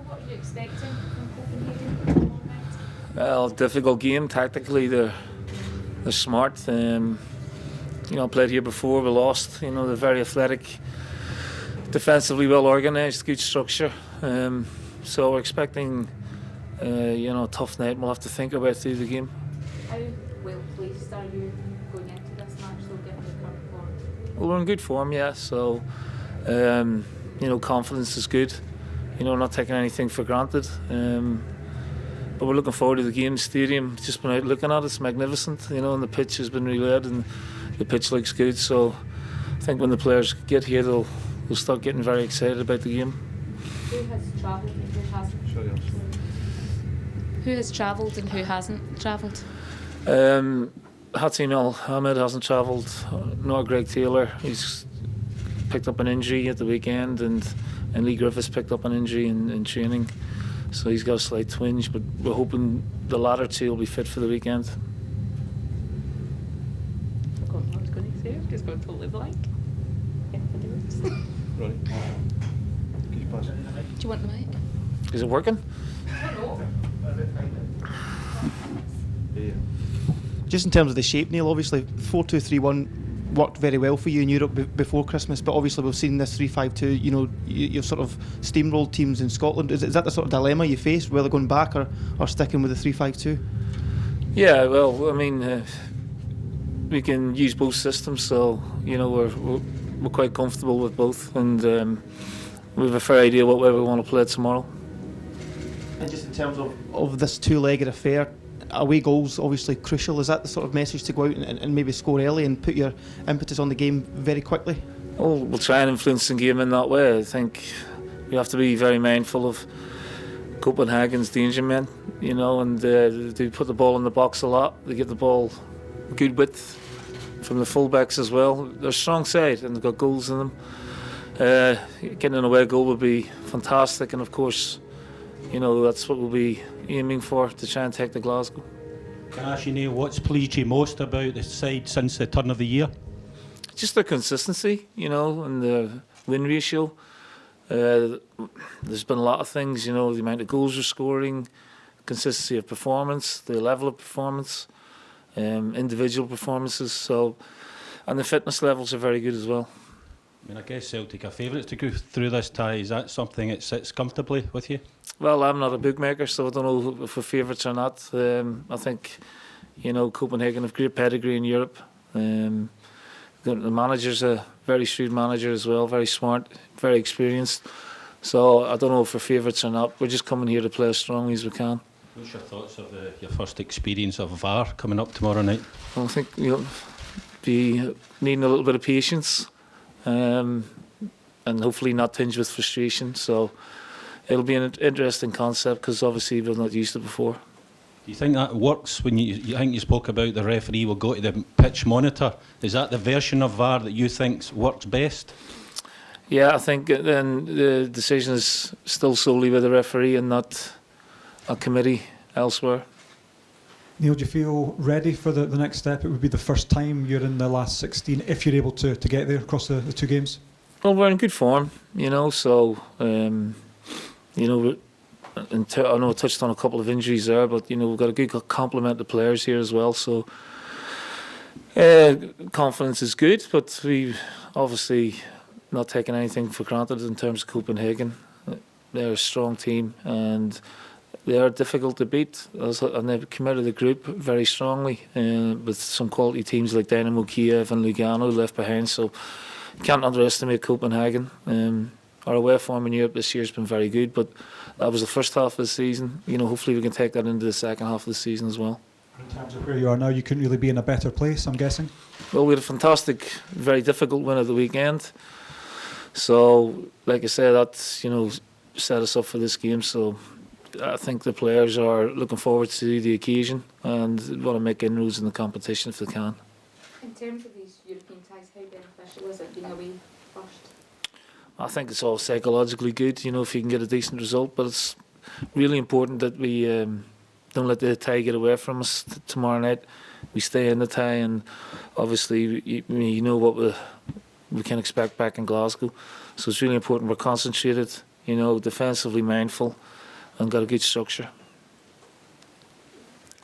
what are you expecting from Copenhagen tomorrow night? Well, difficult game. Tactically, they're smart. Played here before, we lost. They're very athletic, defensively well organised, good structure. So we're expecting, a tough night. We'll have to think about through the game. How well placed are you going into this match, though, given the current form? Well, we're in good form, yeah. So, confidence is good. Not taking anything for granted. But we're looking forward to the game. The stadium, just been out looking at it, it's magnificent. And the pitch has been relayed and the pitch looks good. So I think when the players get here, they'll start getting very excited about the game. Who has travelled and who hasn't? Who has travelled and who hasn't travelled? Hatim El Hamid hasn't travelled, nor Greg Taylor. He's picked up an injury at the weekend, and Lee Griffiths picked up an injury in training. So he's got a slight twinge, but we're hoping the latter two will be fit for the weekend. I was going to say, I'm just going to live like. Ronnie, can you pass it? Do you want the mic? Is it working? Yeah. Just in terms of the shape, Neil, obviously 4-2-3-1 worked very well for you in Europe before Christmas, but obviously we've seen this 3-5-2. You've sort of steamrolled teams in Scotland. Is that the sort of dilemma you face, whether going back or sticking with the 3-5-2? Yeah, well, I mean, we can use both systems, so we're quite comfortable with both, and we have a fair idea what way we want to play tomorrow. And just in terms of this two-legged affair, away goals obviously crucial. Is that the sort of message to go out and maybe score early and put your impetus on the game very quickly? Well, we'll try and influence the game in that way. I think we have to be very mindful of Copenhagen's danger men, and they put the ball in the box a lot. They get the ball good width from the fullbacks as well. They're a strong side and they've got goals in them. Getting an away goal would be fantastic, and of course, that's what we'll be aiming for, to try and take the Glasgow. Can I ask you, Neil, what's pleased you most about the side since the turn of the year? Just their consistency, and the win ratio. There's been a lot of things, the amount of goals we're scoring, consistency of performance, the level of performance, individual performances, and the fitness levels are very good as well. I mean, I guess Celtic are favourites to go through this tie. Is that something that sits comfortably with you? Well, I'm not a bookmaker, so I don't know if we're favourites or not. I think, Copenhagen have great pedigree in Europe. The manager's a very shrewd manager as well, very smart, very experienced. So I don't know if we're favourites or not. We're just coming here to play as strongly as we can. What's your thoughts of your first experience of VAR coming up tomorrow night? I think you'll be needing a little bit of patience. And hopefully not tinged with frustration. So it'll be an interesting concept, because obviously we've not used it before. Do you think that works when you think you spoke about the referee will go to the pitch monitor? Is that the version of VAR that you think works best? Yeah, I think then the decision is still solely with the referee and not a committee elsewhere. Neil, do you feel ready for the next step? It would be the first time you're in the last 16, if you're able to get there across the two games. Well, we're in good form, so, I know I touched on a couple of injuries there, but, we've got a good complement of players here as well, so confidence is good, but we obviously not taking anything for granted in terms of Copenhagen. They're a strong team, and they are difficult to beat, and they've come out of the group very strongly, with some quality teams like Dynamo Kiev and Lugano left behind. So you can't underestimate Copenhagen. Our away form in Europe this year has been very good, but that was the first half of the season. Hopefully we can take that into the second half of the season as well. In terms of where you are now, you couldn't really be in a better place, I'm guessing? Well, we had a fantastic, very difficult win at the weekend. So, like I said, that set us up for this game. So I think the players are looking forward to the occasion and want to make inroads in the competition if they can. In terms of these European ties, how beneficial is it being away first? I think it's all psychologically good, if you can get a decent result, but it's really important that we don't let the tie get away from us tomorrow night. We stay in the tie, and obviously what we can expect back in Glasgow. So it's really important we're concentrated, you know, defensively mindful, and got a good structure.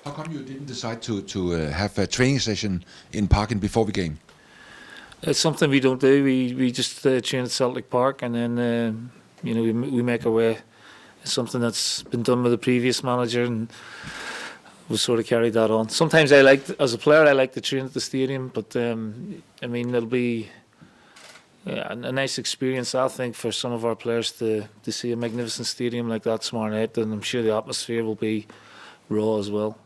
How come you didn't decide to have a training session in Parken before the game? It's something we don't do. We just train at Celtic Park, and then you know, we make our way. It's something that's been done with the previous manager, and we sort of carried that on. Sometimes as a player, I like to train at the stadium, but I mean, it'll be a nice experience, I think, for some of our players to see a magnificent stadium like that tomorrow night, and I'm sure the atmosphere will be raw as well.